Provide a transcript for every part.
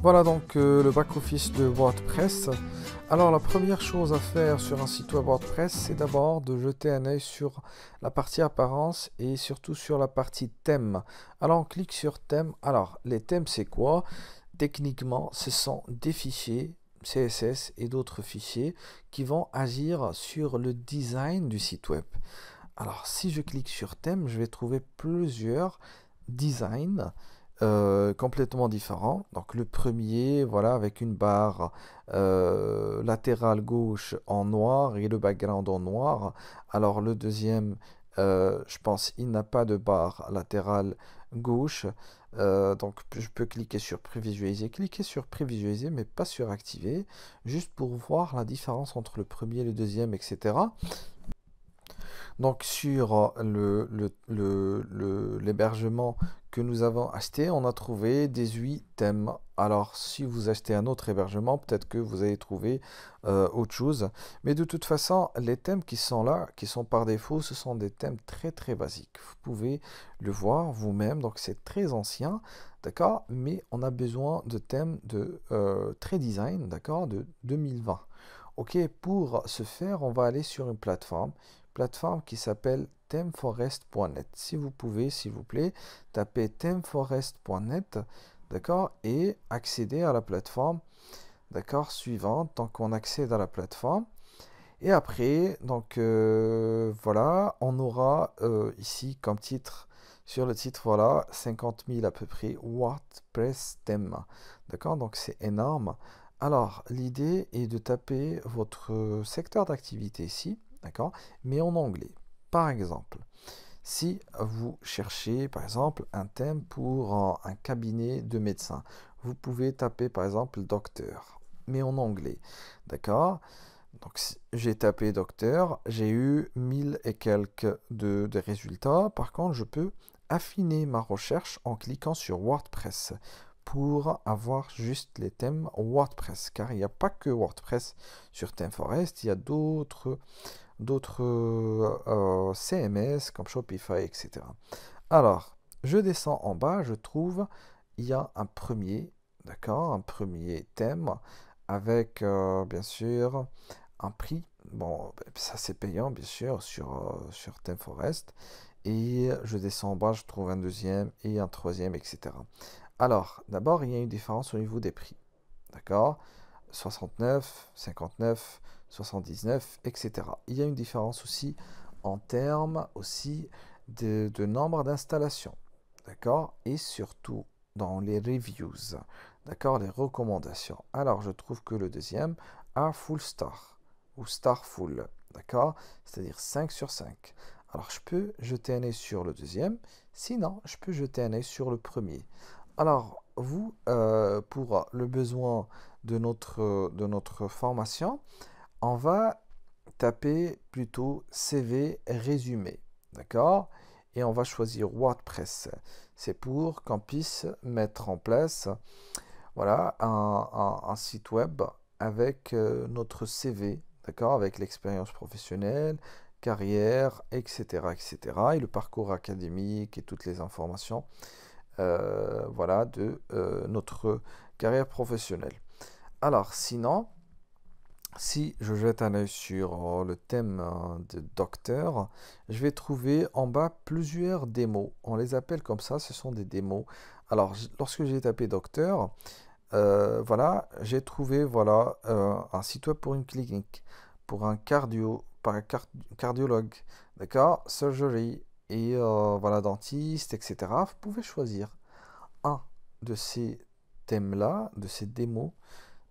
Voilà donc le back-office de WordPress. Alors la première chose à faire sur un site web WordPress, c'est d'abord de jeter un œil sur la partie apparence et surtout sur la partie thème. Alors on clique sur thème. Alors les thèmes c'est quoi? Techniquement, ce sont des fichiers CSS et d'autres fichiers qui vont agir sur le design du site web. Alors si je clique sur thème, je vais trouver plusieurs designs complètement différents. Donc le premier, voilà, avec une barre latérale gauche en noir et le background en noir. Alors le deuxième, je pense, il n'a pas de barre latérale gauche. Donc je peux cliquer sur prévisualiser, cliquer sur prévisualiser, mais pas sur activer, juste pour voir la différence entre le premier et le deuxième, etc. Donc sur l'hébergement que nous avons acheté, on a trouvé 18 thèmes. Alors si vous achetez un autre hébergement, peut-être que vous allez trouver autre chose. Mais de toute façon, les thèmes qui sont là, qui sont par défaut, ce sont des thèmes très très basiques. Vous pouvez le voir vous-même, donc c'est très ancien, d'accord? Mais on a besoin de thèmes de très design, d'accord, de 2020. Ok, pour ce faire, on va aller sur une plateforme qui s'appelle themeforest.net. Si vous pouvez, s'il vous plaît, taper themeforest.net, d'accord, et accéder à la plateforme, d'accord, suivante. Donc, on accède à la plateforme. Et après, donc, voilà, on aura ici comme titre, sur le titre, voilà, 50 000 à peu près WordPress thème. D'accord, donc c'est énorme. Alors, l'idée est de taper votre secteur d'activité ici, d'accord, mais en anglais. Par exemple, si vous cherchez, par exemple, un thème pour un cabinet de médecin, vous pouvez taper, par exemple, docteur, mais en anglais, d'accord? Donc, j'ai tapé docteur, j'ai eu 1000 et quelques de résultats. Par contre, je peux affiner ma recherche en cliquant sur WordPress pour avoir juste les thèmes WordPress, car il n'y a pas que WordPress sur ThemeForest, il y a d'autres CMS comme Shopify, etc. Alors, je descends en bas, je trouve, il y a un premier, d'accord, un premier thème avec, bien sûr, un prix. Bon, ça c'est payant, bien sûr, sur ThemeForest. Et je descends en bas, je trouve un deuxième et un troisième, etc. Alors, d'abord, il y a une différence au niveau des prix, d'accord? 69, 59, 79, etc. Il y a une différence aussi en termes aussi de nombre d'installations, d'accord? Et surtout dans les reviews, d'accord? Les recommandations. Alors, je trouve que le deuxième a full star ou star full, d'accord? C'est-à-dire 5 sur 5. Alors, je peux jeter un œil sur le deuxième, sinon, je peux jeter un œil sur le premier. Alors, vous, pour le besoin de notre formation, on va taper plutôt CV résumé, d'accord? Et on va choisir WordPress. C'est pour qu'on puisse mettre en place, voilà, un site web avec notre CV, d'accord? Avec l'expérience professionnelle, carrière, etc., etc. Et le parcours académique et toutes les informations, voilà, de notre carrière professionnelle. Alors, sinon, si je jette un œil sur le thème de docteur, je vais trouver en bas plusieurs démos. On les appelle comme ça, ce sont des démos. Alors, lorsque j'ai tapé docteur, voilà, j'ai trouvé voilà, un site web pour une clinique, pour un par un cardiologue, d'accord, surgery et voilà, dentiste, etc. Vous pouvez choisir un de ces thèmes-là, de ces démos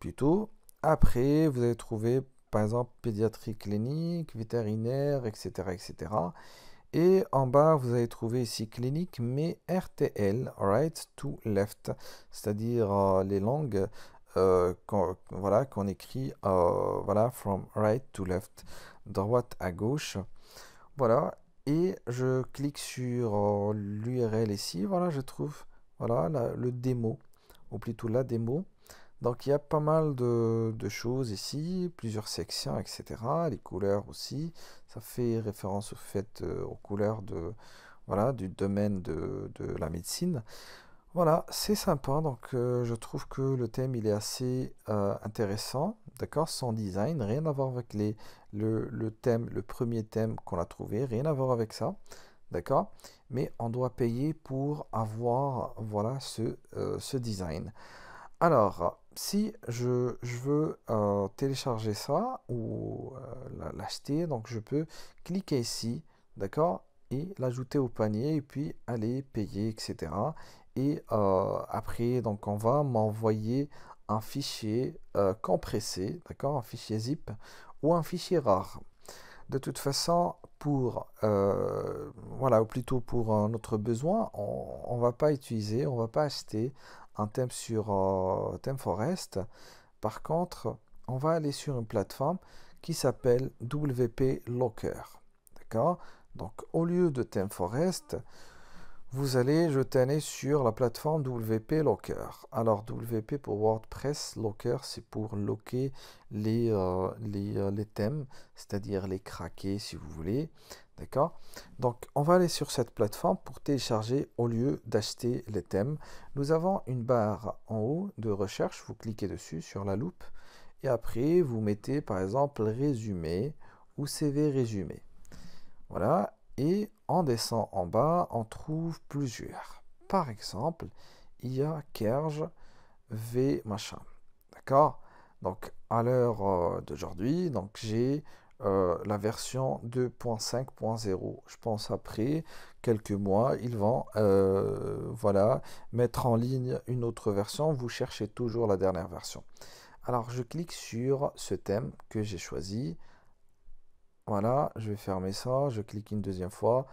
plutôt. Après, vous allez trouver par exemple pédiatrie clinique, vétérinaire, etc., etc. Et en bas, vous allez trouver ici clinique, mais RTL, right to left, c'est-à-dire les langues voilà, qu'on écrit voilà, from right to left, droite à gauche. Voilà, et je clique sur l'URL ici, voilà, je trouve voilà, le démo, ou plutôt la démo. Donc il y a pas mal de choses ici, plusieurs sections, etc. Les couleurs aussi, ça fait référence au fait aux couleurs de, voilà, du domaine de la médecine. Voilà, c'est sympa, donc je trouve que le thème il est assez intéressant, d'accord? Son design, rien à voir avec le thème, le premier thème qu'on a trouvé, rien à voir avec ça, d'accord? Mais on doit payer pour avoir, voilà, ce design. Alors, si je veux télécharger ça ou l'acheter, donc je peux cliquer ici, d'accord, et l'ajouter au panier et puis aller payer, etc. Et après, donc on va m'envoyer un fichier compressé, d'accord, un fichier zip ou un fichier rare. De toute façon, voilà, ou plutôt pour notre besoin, on va pas utiliser, on va pas acheter un thème sur ThemeForest. Par contre, on va aller sur une plateforme qui s'appelle WP Locker. D'accord? Donc, au lieu de ThemeForest, vous allez jeter un œil sur la plateforme WP Locker. Alors, WP pour WordPress, Locker, c'est pour locker les thèmes, c'est-à-dire les craquer si vous voulez. D'accord? Donc, on va aller sur cette plateforme pour télécharger au lieu d'acheter les thèmes. Nous avons une barre en haut de recherche. Vous cliquez dessus sur la loupe et après, vous mettez par exemple résumé ou CV résumé. Voilà, et on descend en bas, on trouve plusieurs. Par exemple, il y a Kerge V machin. D'accord? Donc, à l'heure d'aujourd'hui, donc j'ai la version 2.5.0. Je pense après quelques mois, ils vont voilà, mettre en ligne une autre version. Vous cherchez toujours la dernière version. Alors, je clique sur ce thème que j'ai choisi. Voilà, je vais fermer ça, je clique une deuxième fois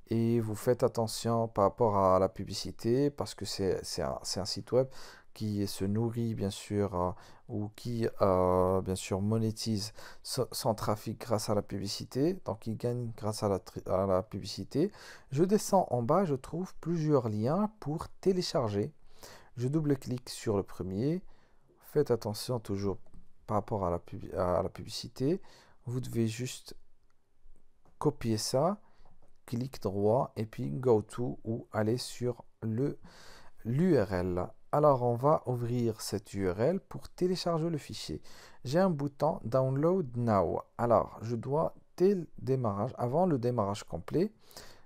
et vous faites attention par rapport à la publicité parce que c'est un site web qui se nourrit bien sûr ou qui bien sûr monétise son trafic grâce à la publicité, donc il gagne grâce à à la publicité. Je descends en bas, je trouve plusieurs liens pour télécharger. Je double-clique sur le premier. Faites attention toujours par rapport à à la publicité. Vous devez juste copier ça, clic droit et puis go to ou aller sur l'URL. Alors on va ouvrir cette URL pour télécharger le fichier. J'ai un bouton Download Now. Alors je dois dès le démarrage, avant le démarrage complet,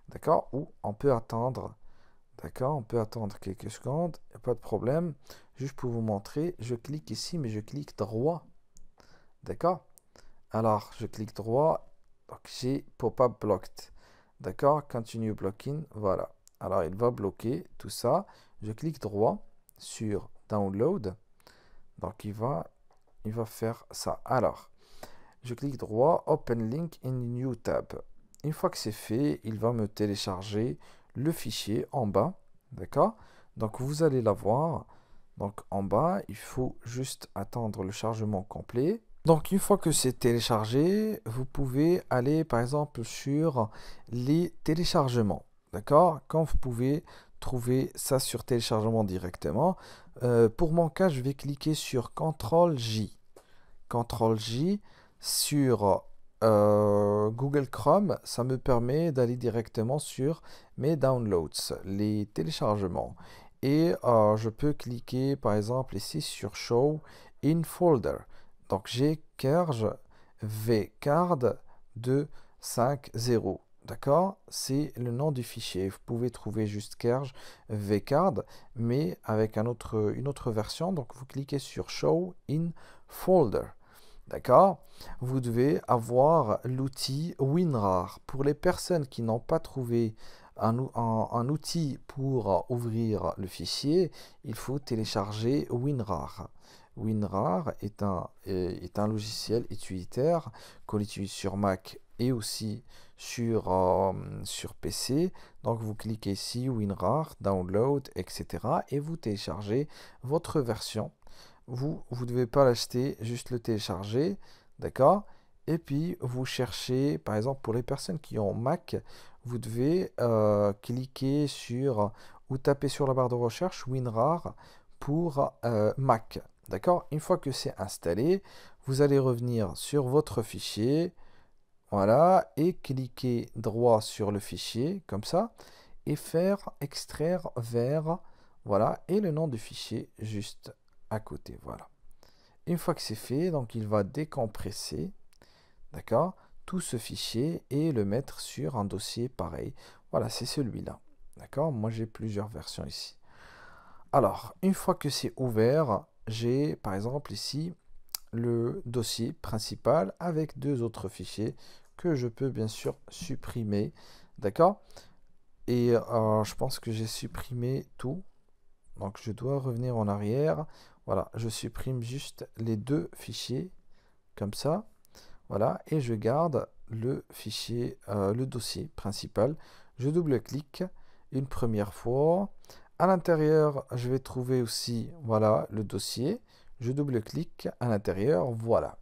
d'accord, ou on peut attendre, d'accord, on peut attendre quelques secondes, pas de problème. Juste pour vous montrer, je clique ici, mais je clique droit, d'accord. Alors je clique droit, donc j'ai pop-up blocked. D'accord? Continue blocking. Voilà. Alors, il va bloquer tout ça. Je clique droit sur Download. Donc, il va faire ça. Alors, je clique droit, Open Link in New Tab. Une fois que c'est fait, il va me télécharger le fichier en bas. D'accord? Donc, vous allez l'avoir. Donc, en bas, il faut juste attendre le chargement complet. Donc, une fois que c'est téléchargé, vous pouvez aller par exemple sur les téléchargements. D'accord? Quand vous pouvez trouver ça sur téléchargement directement. Pour mon cas, je vais cliquer sur CTRL-J. CTRL-J sur Google Chrome, ça me permet d'aller directement sur mes downloads, les téléchargements. Et je peux cliquer par exemple ici sur Show in Folder. Donc j'ai Kerge vcard 250. D'accord? C'est le nom du fichier. Vous pouvez trouver juste Kerge vcard, mais avec une autre version. Donc vous cliquez sur Show in Folder. D'accord? Vous devez avoir l'outil WinRAR. Pour les personnes qui n'ont pas trouvé un outil pour ouvrir le fichier, il faut télécharger WinRAR. WinRAR est un logiciel utilitaire qu'on utilise sur Mac et aussi sur PC. Donc vous cliquez ici, WinRAR, Download, etc. et vous téléchargez votre version. Vous ne devez pas l'acheter, juste le télécharger, d'accord? Et puis, vous cherchez, par exemple, pour les personnes qui ont Mac, vous devez cliquer sur ou taper sur la barre de recherche WinRAR pour Mac, d'accord? Une fois que c'est installé, vous allez revenir sur votre fichier, voilà, et cliquer droit sur le fichier, comme ça, et faire extraire vers voilà, et le nom du fichier juste à côté, voilà. Une fois que c'est fait, donc il va décompresser, d'accord, tout ce fichier et le mettre sur un dossier pareil. Voilà, c'est celui-là, d'accord. Moi, j'ai plusieurs versions ici. Alors, une fois que c'est ouvert, j'ai par exemple ici le dossier principal avec deux autres fichiers que je peux bien sûr supprimer, d'accord. Et je pense que j'ai supprimé tout, donc je dois revenir en arrière. Voilà, je supprime juste les deux fichiers comme ça, voilà, et je garde le fichier, le dossier principal. Je double-clique une première fois. À l'intérieur, je vais trouver aussi, voilà, le dossier. Je double-clique à l'intérieur, voilà.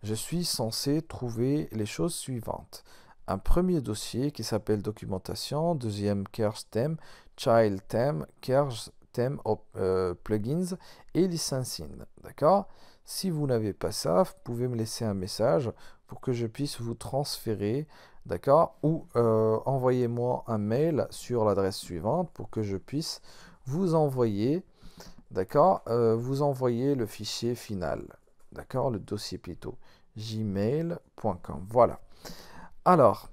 Je suis censé trouver les choses suivantes. Un premier dossier qui s'appelle documentation, deuxième Kers theme, child theme, Kers theme plugins et licensing, d'accord? Si vous n'avez pas ça, vous pouvez me laisser un message pour que je puisse vous transférer, d'accord? Ou envoyez-moi un mail sur l'adresse suivante pour que je puisse vous envoyer, d'accord? Vous envoyer le fichier final, d'accord? Le dossier plutôt, gmail.com. Voilà. Alors,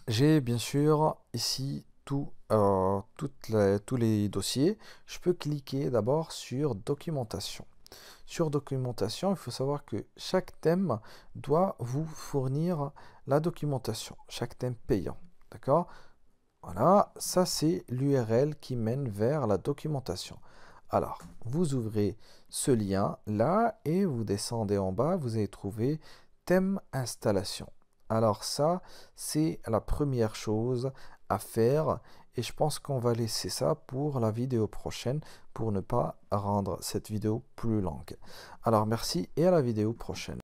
j'ai bien sûr ici tous les dossiers. Je peux cliquer d'abord sur documentation. Sur documentation, il faut savoir que chaque thème doit vous fournir la documentation, chaque thème payant. D'accord? Voilà, ça c'est l'URL qui mène vers la documentation. Alors, vous ouvrez ce lien là et vous descendez en bas, vous allez trouver thème installation. Alors ça, c'est la première chose à faire et je pense qu'on va laisser ça pour la vidéo prochaine pour ne pas rendre cette vidéo plus longue. Alors merci et à la vidéo prochaine.